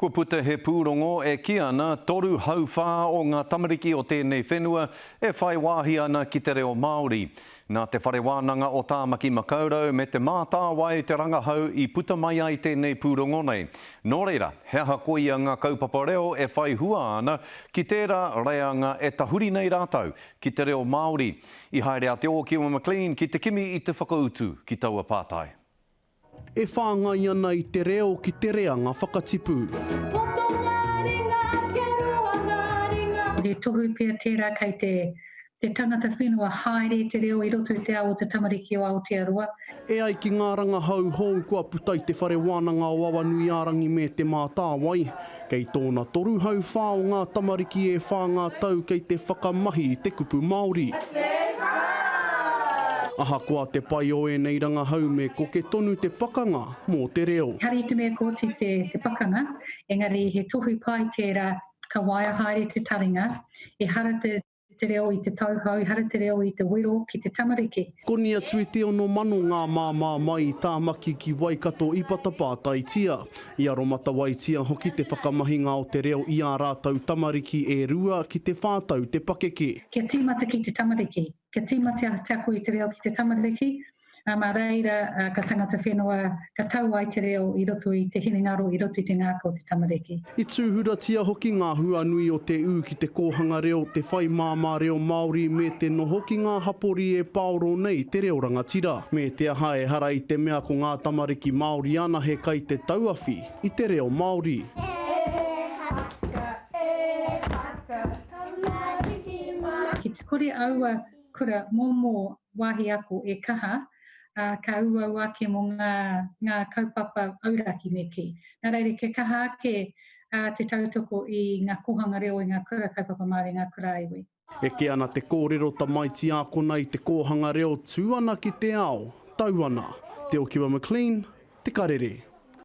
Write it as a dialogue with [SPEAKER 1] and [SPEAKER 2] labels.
[SPEAKER 1] Ko puta he pūrongo e ki ana toru hauwha o ngā tamariki o tēnei whenua e whai wāhi ana ki te reo Māori. Nā te whare wānanga o Tāmaki Makaurau me te mātāwai te rangahau i puta mai ai tēnei pūrongo nei. Nō reira, he aha koia ngā kaupapa reo e whai hua ana ki tērā reanga e tahuri nei rātau ki te reo Māori. I haere a te o Kiwa McLean ki te kimi i te whakautu ki taua pātai.
[SPEAKER 2] E whāngai ana i te reo ki te reanga whakatipu.
[SPEAKER 3] He tohu pia tērā kei te tangata whenua haere te reo i roto te ao te tamariki o Aotearoa.
[SPEAKER 2] E ai ki ngā rangahau hou kua putai te whare wānanga o Awanuiarangi me te mātāwai. Kei tōna toru hau whā o ngā tamariki e whāngā tau kei te whakamahi i te kupu Māori. Aha kua te pai o e nei rangahau me ko ke tonu te pakanga mō te reo.
[SPEAKER 3] Hari te mea kōti te pakanga, engari he tohu pai tērā ka waia haere te taringa, e hara te reo i te tauhau, hara te reo i te wero ki te tamariki.
[SPEAKER 2] Koni atu e te ono mano ngā māmā mai i Tāmaki ki Waikato i Patapātai tia. I aromata waitia hoki te whakamahinga o te reo i ā rātau tamariki e rua ki te whātau te pakeke.
[SPEAKER 3] Kia tīmata ki te tamariki, kia tīmata te ako i te reo ki te tamariki, mā reira ka tangata whenua, ka tau ai te reo i roto i te hinengaro, i roto i te ngāko o te tamariki.
[SPEAKER 2] I tūhuratia hoki ngā hua nui o te ū ki te kōhanga reo, te whai māmā reo Māori me te no hoki ngā hapori e paoro nei te reo rangatira. Me te aha e hara i te mea ko ngā tamariki Māori ana he kai te tauawhi i te reo Māori.
[SPEAKER 3] Ki te kore aua kura mōmō wāhi ako e kaha, ka ua ake mō ngā kaupapa auraki me ki. Nā reire ke kaha ake te tautoko i ngā kohanga reo i ngā kura kaupapa Māori, ngā kura iwi.
[SPEAKER 2] E ke ana te kōrero tamaiti a konei te kōhanga reo tū ana ki te ao, tau ana. Te o Kiwa McLean, te karere.